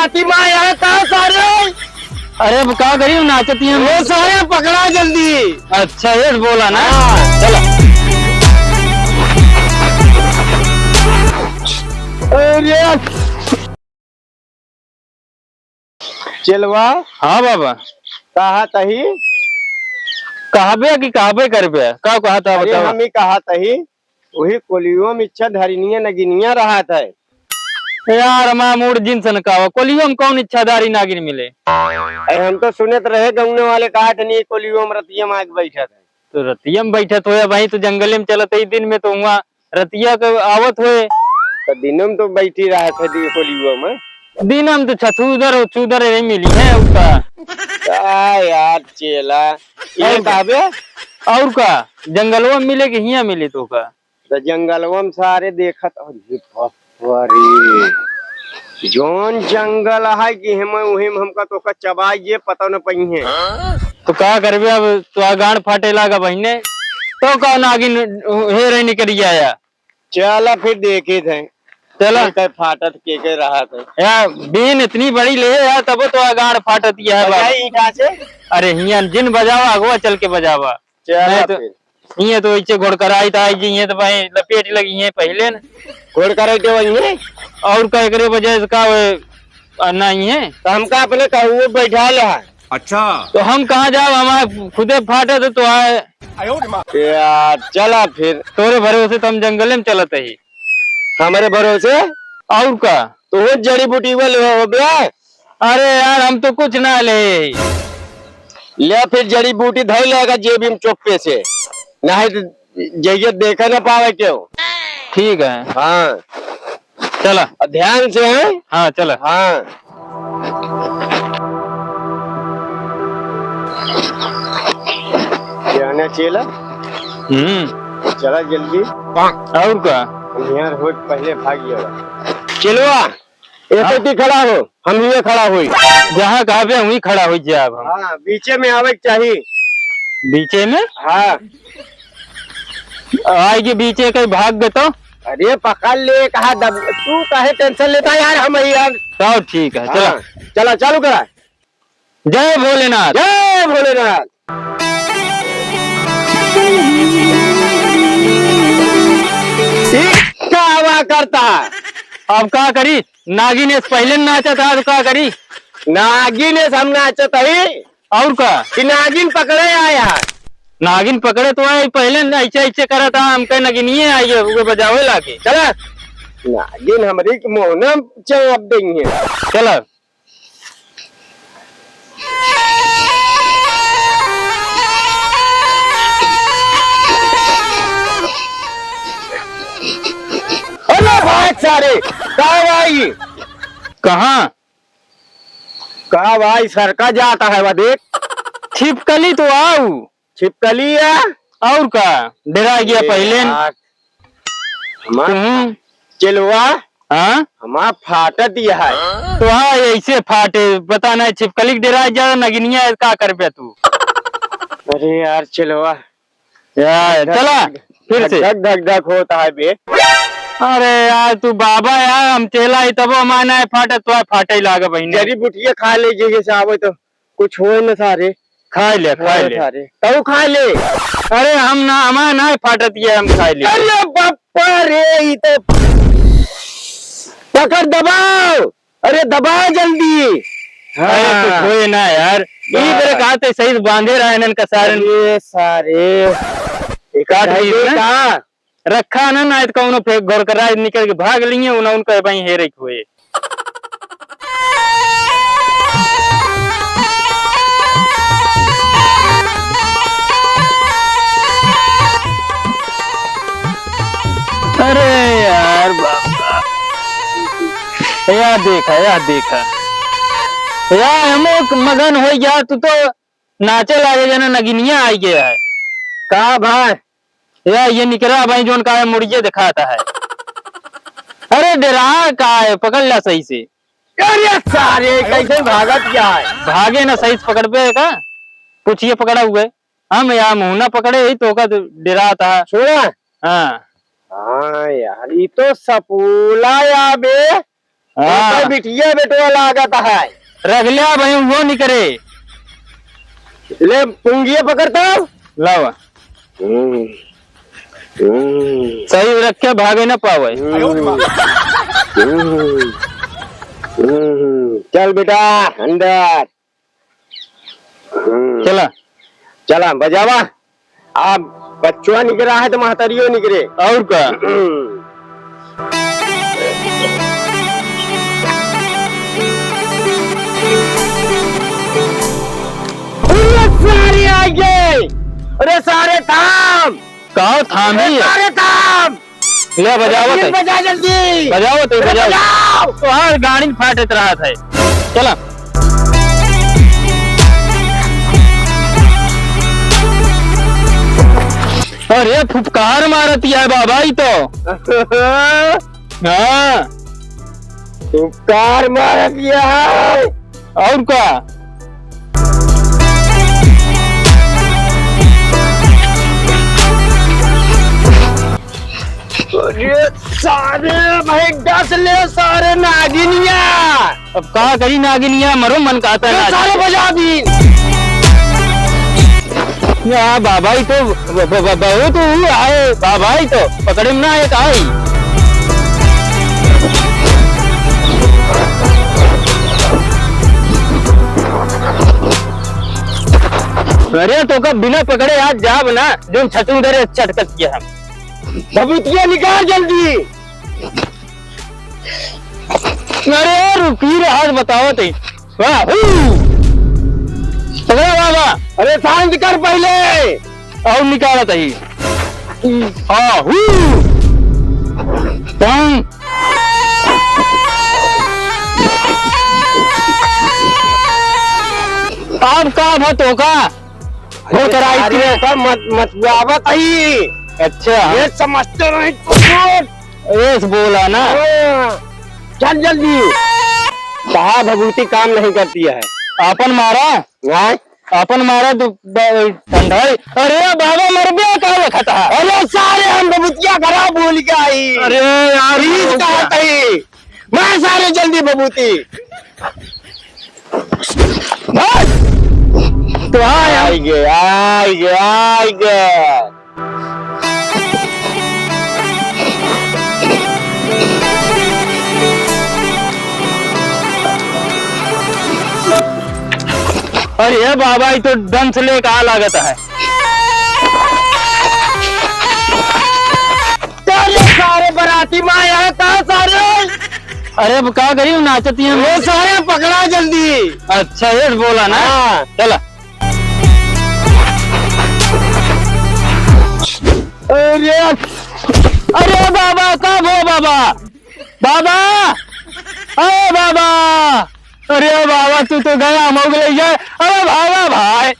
नाती माँ यहाँ कहाँ सारे? अरे का करी नाचती है वो सारे पकड़ा जल्दी। अच्छा ये बोला ना। चलो। अरे चलवा। हाँ बाबा कहा तही कहबे कि कहबे करबे का कहा था अरे बताओ। हम ही कहा तही वही कोलियो में इच्छा धरिनिया नगिनिया रहा था। यार हमारा मूड जिन सन का कोलियो में कौन इच्छाधारी नागिन मिले। अरे हम तो सुने तो रहे गौने वाले कहा था नहीं कोलियो में रतिया में आके बैठा था। तो रतिया में बैठा तो भाई तो जंगले में चलत है दिन में तो वहाँ रतिया के आवत हुए। तो दिनों में तो बैठी रहा था कोलियो में। दिन हम तो छछूदर चूदर नहीं मिली है उसका। यार चेला ये कहबे और का जंगलों में मिले कि हिया मिली तो का। तो जंगलवा में सारे देखत अरे जोन जंगल है कि हम वही में हमका तो चबाई ये पता न पई है। तो का करबे अब तो गांड फाटे लागा बहने तो का नागिन हे रही निकल आया। चला फिर देखे थे चला के फाटत के रहा था यार बीन इतनी बड़ी ले यार तब तो गांड फाटत है ईटा से। अरे हिया जिन बजावा अगवा चल के बजावा। चला तो फिर ये तो इच्छे घोड़ कराई था जी ये तो भाई लपेट लगी है पहले न घोड़ करे के वही है और कह करे वजह से का नहीं है तो हमका अपने कहूँ बैठा ले। अच्छा तो हम कहाँ जाओ हमारे खुदे फाटे तो आए। यार चला फिर तोरे भरोसे तो हम जंगल में चलते ही हमारे भरोसे और का तो वो जड़ी बूटी वाले हो गया। अरे यार हम तो कुछ ना ले ले फिर जड़ी बूटी धर लेगा जेब में चौके से नहीं तो जगह देखा ना पावे क्यों। ठीक है हाँ चला ध्यान से है। हाँ चला हाँ जाना चला चला जल्दी और का यार हो पहले भागिए चलवा एक खड़ा हो हम ये खड़ा हुई जहाँ कहा पे वहीं खड़ा हो जाए अब हम। हाँ बीचे में आवे के चाहिए। बीचे में हाँ आएगी बीचे कहीं भाग गए तो। अरे पकड़ ले कहा दब तू काहे टेंशन लेता यार हम यार। तो ठीक है चला चला चालू करा। जय भोलेनाथ जय भोलेनाथ। क्या हवा करता है अब का करी नागिन ने पहले नाचा था तो का करी नागिन हम नाचत है और का कि नागिन पकड़े आया। नागिन पकड़े तो आए पहले ऐसे ऐसे करा था हम कह नगिनिये आई वो बजावे लाके चला नागिन हमारी मोहना जवाब देंगे। चला अरे भाई सारे कहा भाई कहाँ कहा भाई सरका जाता है वह देख छिपकली तो आओ छिपकली है और का डरा गया पहले चलवा हाँ हमारा फाटत यह है। तो हाँ ऐसे फाटे पता नहीं छिपकली डरा जा नगिनिया का कर पे तू। अरे यार चलवा यार चला फिर से धक धक धक होता है बे। अरे यार तू बाबा यार हम चेला ही तब माना है फाटे तो फाटे लागे बहन जड़ी बुटिया खा ले जगह से आवे तो कुछ हो न सारे खा ले सारे तो खा ले। अरे हम ना हमारा ना फाटत ये हम खा ले। अरे बापा रे ये तो पकड़ दबाओ अरे दबाओ जल्दी। अरे कुछ होए ना यार ये कहा थे सही बांधे रहे इनका सारे ये सारे एक का रखा ना ना कौनो फेंक गौर करा निकल के भाग लिए उनका भाई हेरे हुए। अरे यार बाबा यार देखा यार हम मगन हो गया तू तो नाचे लागे जना नगिनिया आई गया है कहा भाई यार ये निकला भाई जोन का मुड़िए दिखाता है। अरे डरा का है पकड़ ला सही से। अरे सारे कैसे भागत क्या है भागे ना सही से पकड़ पे का पूछिए पकड़ा हुए हम यार मुहना पकड़े ही तो का डरा था छोड़ा। हाँ हाँ यार ये तो सपूला या बे हाँ। तो बिटिया बेटवा लागत है। रख लिया भाई वो नहीं करे। ले पुंगिया पकड़ता हूँ। लावा सही रख के भागे ना पावे। चल बेटा अंदर। चला चला बजावा। अब बच्चुआ निकला है तो महतरियो निकले। और का सारे आ गए। अरे सारे थाम। कहो थामी है। सारे थाम। ले बजाओ तो बजा जल्दी। बजाओ तो बजाओ बजाओ। तो हाँ गाड़ी फाटत रहा था। चला अरे फुफकार मारती है बाबा ही तो। हाँ उपकार मार दिया है। और का अरे सारे भाई डस ले सारे नागिनिया। अब कहा करी नागिनिया मरो मन कहता है सारे बजा दी। यहाँ बाबा ही तो बहुत आए बाबा ही तो पकड़े में ना एक आई। अरे तो का बिना पकड़े आज जाब ना जो छतू दरे चटकत किया हम। बबूतिया निकाल जल्दी। अरे रुकी हाथ बताओ तो वाह पकड़ा बाबा। अरे शांत कर पहले। और निकाला तही अब का भतो का हो कराई मत आवत ही। अच्छा ये समझते नहीं तो एस बोला ना। चल जल्दी। कहा भभूति काम नहीं करती है। अपन मारा अपन मारा तो ठंडा। अरे बाबा मर गया कहा रखा था। अरे सारे हम बबूतिया खराब भूल के आई। अरे यार मैं सारे जल्दी बबूती। तो आई गए। अरे बाबा ये तो दंस ले कहा लागत है। सारे बराती में आया कहा सारे। अरे अब क्या करी नाचती है वो सारे पकड़ा जल्दी। अच्छा ये बोला ना। हाँ। चला अरे अरे बाबा कब हो बाबा बाबा अरे बाबा अरे बाबा तू तो गया मोगले जाए। अरे बाबा भाई